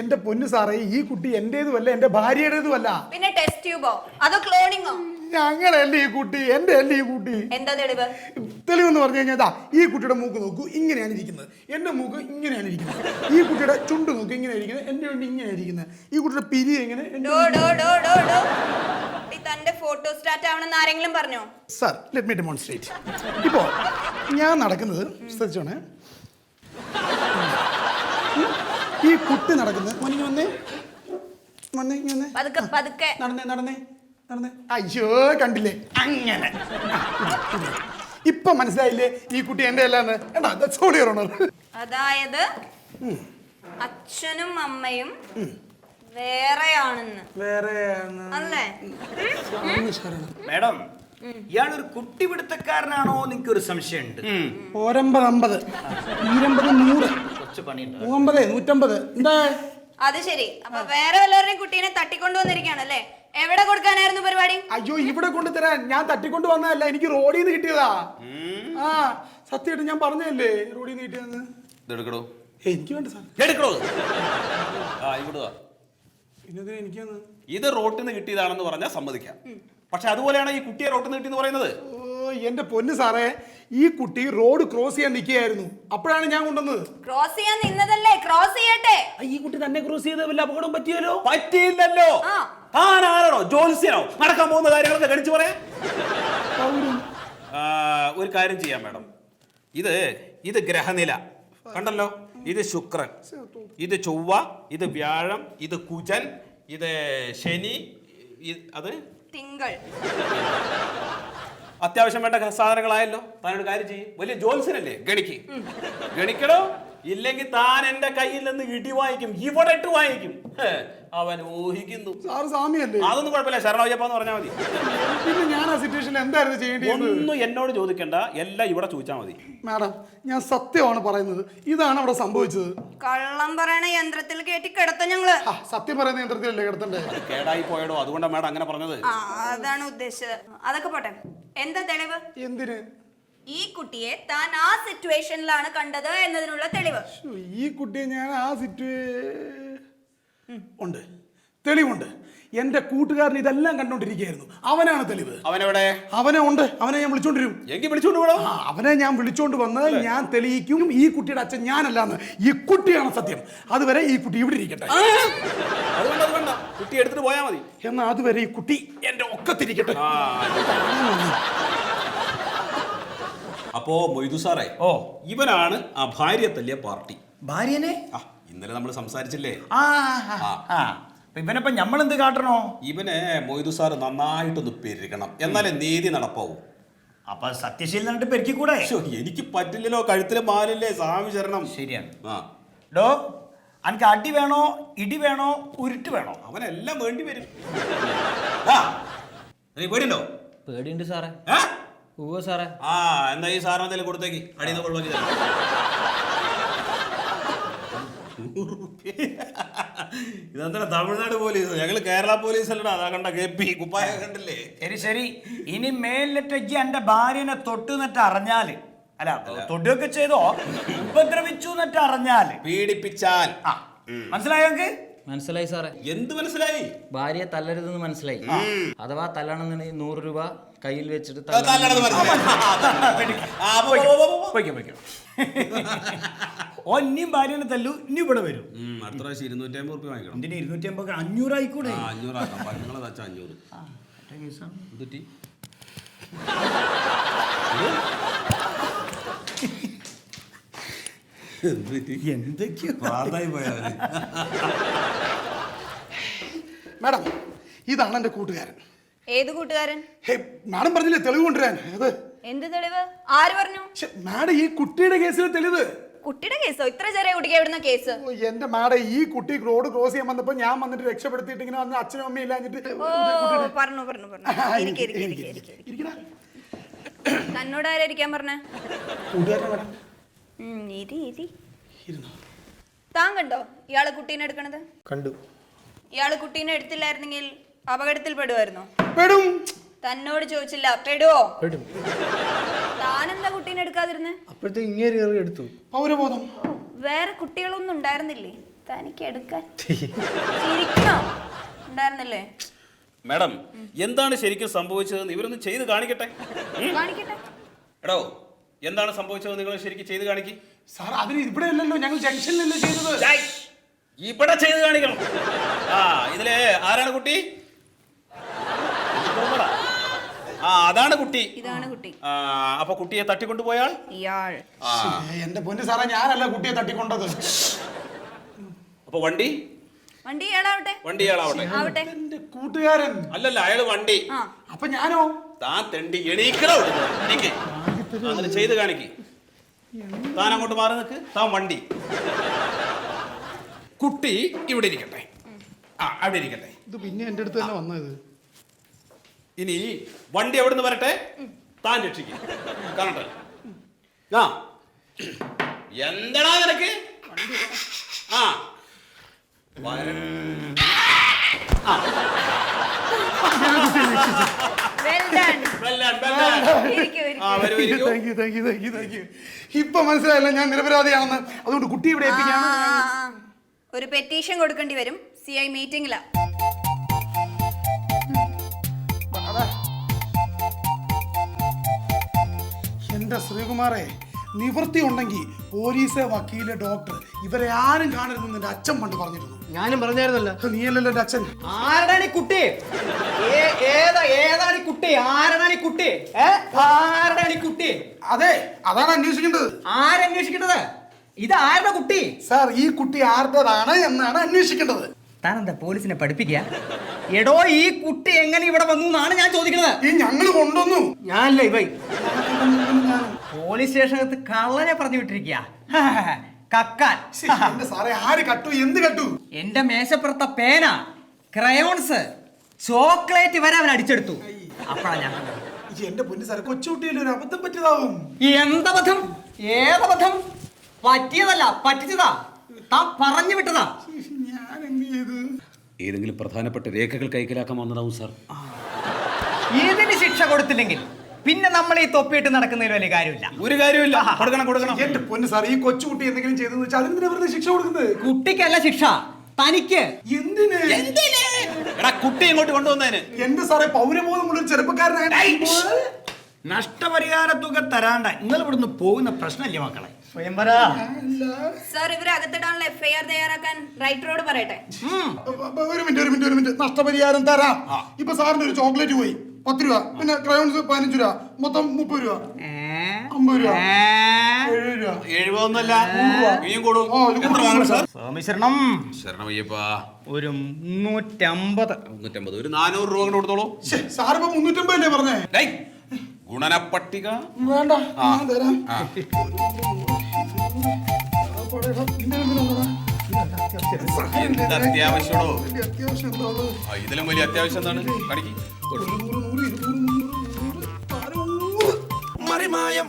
എന്റെ പൊന്നു സാറേ, ഈ കുട്ടി എന്റേതുമല്ല, എന്റെ ഭാര്യയുടേതുമല്ല. പിന്നെ ടെസ്റ്റ് ട്യൂബോ അതോ ക്ലോണിങ്ങോ? ഞങ്ങളല്ലേ ഈ കുട്ടി, എന്റെ അല്ലേ ഈ കുട്ടി. എന്താ തെളിവ്? തെളിവെന്ന് പറഞ്ഞു കഴിഞ്ഞാൽ ഈ കുട്ടിയുടെ മൂക്ക് നോക്കൂ, ഇങ്ങനെയാണ് ഇരിക്കുന്നത്. എന്റെ മൂക്ക് ഇങ്ങനെയാണ് ഇരിക്കുന്നത്. ഈ കുട്ടിയുടെ ചുണ്ട് നോക്കൂ, ഇങ്ങനെയാണ് ഇരിക്കുന്നത്. എന്റെ ചുണ്ട് ഇങ്ങനെ ഇരിക്കുന്നത്. ഈ കുട്ടിയുടെ പിരി എങ്ങനെ. തന്റെ ഫോട്ടോ സ്റ്റാറ്റ് ആവണമെന്ന് ആരെങ്കിലും പറഞ്ഞോ? Sir, let me demonstrate. ഇപ്പോ ഞാൻ നടക്കുന്നത് ശ്രദ്ധിച്ചോണേ. ഈ കുട്ടി നടക്കുന്നത് നടന്നേ. അയ്യോ, കണ്ടില്ലേ? അങ്ങനെ ഇപ്പൊ മനസ്സിലായില്ലേ ഈ കുട്ടി എന്റെ അല്ലാന്ന്? അതായത് അച്ഛനും അമ്മയും വേറെയാണെന്ന്. അല്ലേ മാഡം, ഇയാളൊരു കുട്ടിപിടുത്തക്കാരനാണോ? നിങ്ങൾക്ക് ഒരു സംശയമുണ്ട്. 50 100 എന്താ? അത് ശരി. അപ്പൊ വേറെ വല്ലവരുടെയും കുട്ടീനെ തട്ടിക്കൊണ്ടുവന്നിരിക്കുകയാണല്ലേ? എവിടെ കൊടുക്കാനായിരുന്നു പരിപാടി? അയ്യോ, ഇവിടെ കൊണ്ടുതരാൻ. ഞാൻ തട്ടിക്കൊണ്ട് വന്നതല്ല, എനിക്ക് റോഡിൽ നിന്ന് കിട്ടിയതാ. ആ സത്യമായിട്ട് ഞാൻ പറഞ്ഞല്ലേ റോഡിൽ നിന്ന് കിട്ടിയതെന്ന്. എനിക്ക് വേണ്ട സാർ. പിന്നെ എനിക്കാണ് ഇത് റോട്ടിൽ നിന്ന് കിട്ടിയതാണെന്ന് പറഞ്ഞാൽ സമ്മതിക്കാം. പക്ഷെ അതുപോലെയാണ് ഈ കുട്ടിയെ റോട്ടിൽ നിന്ന് കിട്ടിയെന്ന് പറയുന്നത്. ഓ എന്റെ പൊന്ന് സാറേ, ഈ കുട്ടി റോഡ് ക്രോസ് ചെയ്യാൻ നിൽക്കുകയായിരുന്നു. അപ്പോഴാണ് ഞാൻ കൊണ്ടുവന്നത്. ക്രോസ് ചെയ്യാൻ നിന്നതല്ലേ? ക്രോസ് ചെയ്യട്ടെ. ഈ കുട്ടി തന്നെ ക്രോസ് ചെയ്ത വല്ല അപകടം പറ്റിയല്ലോ? പറ്റിയില്ലല്ലോ. ആരാണോ ജോത്സ്യനോ നടക്കാൻ പോകുന്ന കാര്യങ്ങളൊക്കെ ഗണിച്ചു പറയാം. ഒരു കാര്യം ചെയ്യാം മാഡം, ഇത് ഗ്രഹനില കണ്ടല്ലോ. ഇത് ശുക്രൻ, ഇത് ചൊവ്വ, ഇത് വ്യാഴം, ഇത് കുജൻ, ഇത് ശനി, അത് തിങ്കൾ. അത്യാവശ്യം വേണ്ട സാധനങ്ങളായല്ലോ. താനൊരു കാര്യം ചെയ്യും, വലിയ ജോത്സ്യനല്ലേ, ഗണിക്കണോ? ഇല്ലെങ്കിൽ താൻ എന്റെ കയ്യിൽ നിന്ന് ഇടി വാങ്ങിക്കും, ഇവിടെ ഇട്ട് വാങ്ങിക്കും. അവൻ ഊഹിക്കുന്നു. അതൊന്നും കുഴപ്പമില്ല, ശരണയ്യപ്പ എന്ന് പറഞ്ഞാൽ മതി. പിന്നെ ഞാൻ ആ സിറ്റുവേഷനിൽ എന്തായിരുന്നു ചെയ്യേണ്ടത്? ഒന്നും എന്നോട് ചോദിക്കണ്ട, എല്ലാം ഇവിടെ ചോദിച്ചാൽ മതി. മാഡം, ഞാൻ സത്യമാണ് പറയുന്നത്. ഇതാണ് അവിടെ സംഭവിച്ചത്. കള്ളം പറയണ യന്ത്രത്തിൽ കയറ്റി കിടത്ത ഞങ്ങള്. സത്യം പറയുന്ന യന്ത്രത്തിലല്ലേ കിടത്തണ്ടേ? കേടായി പോയടോ, അതുകൊണ്ടാണ് മാഡം അങ്ങനെ പറഞ്ഞത്. അതാണ് ഉദ്ദേശിച്ചത്. അതൊക്കെ പോട്ടെ, എന്താ തെളിവ്? എന്തിന്? ഈ കുട്ടിയെ താൻ ആ സിറ്റുവേഷനിലാണ് കണ്ടത് എന്നതിനുള്ള തെളിവ്. ഈ കുട്ടിയെ ഞാൻ ആ ഉണ്ട്, തെളിവുണ്ട്. എന്റെ കൂട്ടുകാരൻ ഇതെല്ലാം കണ്ടോണ്ടിരിക്കുകയായിരുന്നു. അവനാണ് തെളിവ്. അവനെവിടെ? അവനെ ഉണ്ട്, അവനെ ഞാൻ വിളിച്ചോണ്ട് വരും. എങ്കിൽ വിളിച്ചോണ്ട് പോകണം. അവനെ ഞാൻ വിളിച്ചോണ്ട് വന്ന് ഞാൻ തെളിയിക്കും ഈ കുട്ടിയുടെ അച്ഛൻ ഞാനല്ലാന്ന്. ഈ കുട്ടിയാണ് സത്യം. അതുവരെ ഈ കുട്ടി ഇവിടെ ഇരിക്കട്ടെ. അതുകൊണ്ട് കുട്ടി എടുത്തിട്ട് പോയാൽ മതി. എന്നാ അതുവരെ ഈ കുട്ടി എന്റെ ഒക്കത്തിരിക്കട്ടെ. അപ്പോ മൊയ്തു സാറേ, ഇവനാണ് ആ ഭാര്യ തല്ലിയ പാർട്ടി. ഭാര്യനെ ഇന്നലെ നമ്മൾ സംസാരിച്ചില്ലേ? ഇവനപ്പം നമ്മളെന്ത് കാട്ടണോ? ഇവനെ മൊയ്തു സാറ് നന്നായിട്ടൊന്ന് പെരുകണം, എന്നാലേ നീതി നടപ്പാവും. അപ്പൊ സത്യശീലനായിട്ട് പെരുക്കിക്കൂടെ? എനിക്ക് പറ്റില്ലല്ലോ, കഴുത്തിലെ മാലല്ലേ സ്വാമി ശരണം. ശരിയാണ്. ഡോ, അനക്ക് അടി വേണോ, ഇടി വേണോ, ഉരുട്ട് വേണോ? അവനെല്ലാം വേണ്ടി വരും. നീ പേടിയുണ്ടോ? പേടിയുണ്ട് സാറേ. സാറേ, എന്താ ഈ സാറിന് എന്തെങ്കിലും കൊടുത്തേക്ക്, അടിയിൽ കൊള്ളുവാക്കി തരാം. ഇതെന്താ തമിഴ്നാട് പോലീസ്? ഞങ്ങള് കേരള പോലീസ് അല്ലടാ. അതാ കണ്ട കേപ്പി കുപ്പായ കണ്ടില്ലേ? ശരി, ഇനി മേലിട്ടെജി എന്റെ ഭാര്യനെ തൊട്ടു എന്നിട്ട് അറിഞ്ഞാല്, അല്ല തൊടുകയൊക്കെ ചെയ്തോ, ഉപദ്രവിച്ചു എന്നിട്ട് അറിഞ്ഞാല്, പീഡിപ്പിച്ചാൽ, മനസ്സിലായോ? മനസ്സിലായി സാറേ. എന്ത് മനസ്സിലായി? ഭാര്യയെ തല്ലരുതെന്ന് മനസ്സിലായി. അഥവാ തല്ലണമെന്നുണ്ടെങ്കിൽ 100 രൂപ കയ്യിൽ വെച്ചിട്ട് ഒന്നിയും ഭാര്യനെ തല്ലു, ഇനി ഇവിടെ വരും. അടുത്ത പ്രാവശ്യം 250 രൂപ വാങ്ങിക്കണം. 250 500 ആയിക്കൂടെ? 500 ആക്കാം. 500. എന്തൊക്കെയോ മാഡം, ഇതാണ് എന്റെ കൂട്ടുകാരൻ. ഏത് കൂട്ടുകാരൻ? മാഡം പറഞ്ഞില്ലേ തെളിവ് കൊണ്ടുവരാൻ? എന്ത് തെളിവ്? ആര് പറഞ്ഞു? മാഡം, ഈ കുട്ടിയുടെ കേസിലെ തെളിവ്. കുട്ടിയുടെ കേസോ? ഇത്ര ചെറിയ കുട്ടിക്ക് എവിടുന്ന കേസ്? എന്റെ മാഡം, ഈ കുട്ടി റോഡ് ക്രോസ് ചെയ്യാൻ വന്നപ്പോ ഞാൻ വന്നിട്ട് രക്ഷപ്പെടുത്തിയിട്ട് ഇങ്ങനെ വന്ന് അച്ഛനും അമ്മയും ഇല്ലാഞ്ഞിട്ട്. തന്നോട് ആരായിരിക്കാൻ പറഞ്ഞ? താൻ കണ്ടോ ഇയാള് കുട്ടീനെ എടുക്കണത്? കണ്ടു. ഇയാള് കുട്ടീനെ എടുത്തില്ലായിരുന്നെങ്കിൽ അപകടത്തിൽ പെടുമായിരുന്നോ? പെടും. തന്നോട് ചോദിച്ചില്ല, പെടുവോ? പെടും. താനെന്താ കുട്ടീനെ എടുക്കാതിരുന്നേ? അപ്പോഴത്തെ ഇങ്ങേറി എടുത്തു. പൗരബോധം. വേറെ കുട്ടികളൊന്നും ഉണ്ടായിരുന്നില്ലേ? തനിക്ക് എടുക്കാൻ ചിരിക്കണോ? ഉണ്ടായിരുന്നല്ലേ? മാഡം എന്താണ് ശരിക്കും സംഭവിച്ചതെന്ന് ഇവരൊന്ന് ചെയ്ത് കാണിക്കട്ടെ. കാണിക്കട്ടെ. എടോ എന്താണ് സംഭവിച്ചത് നിങ്ങൾ ശരിക്കും ചെയ്ത് കാണിക്ക്. സാർ അതിന് ഇവിടെ അല്ലല്ലോ, ഞങ്ങൾ ജംഗ്ഷനിലല്ലേ ചെയ്തത്. ഇവിടെ ചെയ്ത് കാണിക്കണം. ആ ഇതിലെ ആരാണ് കുട്ടി? ആ അതാണ് കുട്ടി. ഇതാണ് കുട്ടി. അപ്പൊ കുട്ടിയെ തട്ടിക്കൊണ്ടുപോയാൽ ഇയാൾ. എന്റെ പൊന്ന് സാറേ, ഞാനല്ല കുട്ടിയെ തട്ടിക്കൊണ്ടത്. അപ്പൊ വണ്ടി വണ്ടി ഇയാളാവട്ടെ. വണ്ടി ഇയാളാവട്ടെ. ആവട്ടെ. എന്റെ കൂട്ടുകാരൻ. അല്ലല്ല അയാള് വണ്ടി. ആ. അപ്പൊ ഞാനോ? താൻ തെണ്ടി എണീക്കണോ? അതിന് ചെയ്ത് കാണിക്ക്. താൻ അങ്ങോട്ട് മാറി നിൽക്ക്. താൻ വണ്ടി. കുട്ടി ഇവിടെ ഇരിക്കട്ടെ. ആ അവിടെ ഇരിക്കട്ടെ. ഇത് പിന്നെ എന്റെ അടുത്ത് തന്നെ വന്നത്. ഇനി വണ്ടി എവിടെ നിന്ന് വരട്ടെ, താൻ രക്ഷിക്കും. കാണട്ടെ. ആ എന്താടാ നിനക്ക്? ആ Well done. ഇരിക്കൂ, ഇരിക്കൂ. Thank you. ഇപ്പൊ മനസ്സിലായല്ലോ ഞാൻ നിരപരാധിയാണെന്ന്. അതുകൊണ്ട് കുട്ടി ഇവിടെ എത്തിക്കാണ്. ഒരു പെറ്റീഷൻ കൊടുക്കേണ്ടി വരും. CI മീറ്റിംഗിലാ. എന്റെ ശ്രീകുമാറെ, നിവൃത്തി ഉണ്ടെങ്കിൽ പോലീസ്, വക്കീല്, ഡോക്ടർ ഇവരെ ആരും കാണരുതെന്ന് എന്റെ അച്ഛൻ പണ്ട് പറഞ്ഞിരുന്നു. ഞാനും പറഞ്ഞായിരുന്നല്ലോ. നീയല്ലല്ലോ എന്റെ അച്ഛൻ. ആരടാണ് ഈ കുട്ടി? ഏതാണ് ഈ കുട്ടി? ആരടാണ് ഈ കുട്ടി? ആരടാണ് ഈ കുട്ടി? അതെ, അതാണ് അന്വേഷിക്കേണ്ടത്. ആരന്വേഷിക്കേണ്ടത്? ഇത് ആരുടെ കുട്ടി? സാർ, ഈ കുട്ടി ആരുടേതാണ് എന്നാണ് അന്വേഷിക്കേണ്ടത്. താനെന്താ പോലീസിനെ പഠിപ്പിക്കുക? എടോ, ഈ കുട്ടി എങ്ങനെ ഇവിടെ വന്നു എന്നാണ് ഞാൻ ചോദിക്കുന്നത്. ഈ ഞങ്ങൾ കൊണ്ടുവന്നു. ഞാനല്ല ഇവ. പോലീസ് സ്റ്റേഷനകത്ത് കള്ളനെ പറഞ്ഞു വിട്ടിരിക്കുക. കക്കാൻ. എന്റെ സാറേ, ആര് കട്ടു? എന്ത് കട്ടു? എന്റെ മേശപ്പുറത്തെ പേന, ക്രയോൺസ്, ചോക്ലേറ്റ് വരെ അവൻ അടിച്ചെടുത്തു. അപ്പോഴാണ് ഞാൻ കണ്ടത്. എന്റെ പൊന്നു സാറേ, കൊച്ചുകുട്ടിയിൽ ഒരു അബദ്ധം പറ്റിയതാവും. എന്തബദ്ധം? ഏതബദ്ധം? പറ്റിയതല്ല, പറ്റിച്ചതാ. താൻ പറഞ്ഞു വിട്ടതാ. ഞാൻ എന്ത് ചെയ്തു? ഏതെങ്കിലും പ്രധാനപ്പെട്ട രേഖകൾ കൈക്കലാക്കാൻ വന്നതാവും സാർ. ഇതിന് ശിക്ഷ കൊടുത്തില്ലെങ്കിൽ പിന്നെ നമ്മൾ ഈ തൊപ്പിയിട്ട് നടക്കുന്നതിൽ വലിയ കാര്യമില്ല. ഒരു കാര്യമില്ല. കൊടുക്കണം. എന്റെ പൊന്നു സാർ, ഈ കൊച്ചുകുട്ടി എന്തെങ്കിലും ചെയ്തെന്ന് വെച്ചാൽ അതിന് വെറുതെ ശിക്ഷ കൊടുക്കുന്നത്. കുട്ടിക്കല്ല ശിക്ഷ, തനിക്ക്. എന്തിന്? എടാ കുട്ടി ഇങ്ങോട്ട് കൊണ്ടുവന്നതിന്. എന്റെ സാറേ, പൗരബോധമുള്ള ഒരു ചെറുപ്പക്കാരനായിട്ട് നഷ്ടപരിഹാര തുക തരാണ്ട നിങ്ങൾ ഇവിടുന്ന് പോകുന്ന പ്രശ്നമല്ലേ മക്കളെ? സാർ, ഇവരെ അകത്തിടാനുള്ള FIR തയ്യാറാക്കാൻ റൈറ്ററോട് പറയട്ടെ. ഒരു മിനിറ്റ്. നഷ്ടപരിഹാരം തരാം. ഇപ്പൊ സാറിന് ഒരു ചോക്ലേറ്റ് പോയി 10 രൂപ, പിന്നെ ക്രയോൺസ് 15 രൂപ, മൊത്തം 30 രൂപ, 50 രൂപ, 70 രൂപ. 70 ഒന്നുമല്ല, ഇനിയും കൂടും. എത്ര വാങ്ങണം സാർ? ശരണം അയ്യപ്പാ. ഒരു 350. 350. ഒരു 400 രൂപ കൊണ്ട് കൊടുത്തോളൂ. സാറിപ്പോ 350 അല്ലേ പറഞ്ഞേ? ഗുണന പട്ടിക വേണ്ട, ഞാൻ തരാം. എന്ത് അത്യാവശ്യമോ? അത്യാവശ്യം എന്താ ഉള്ളത്? ഇതിലും വലിയ അത്യാവശ്യം എന്താണ്? കടിക്ക്. മറിമായം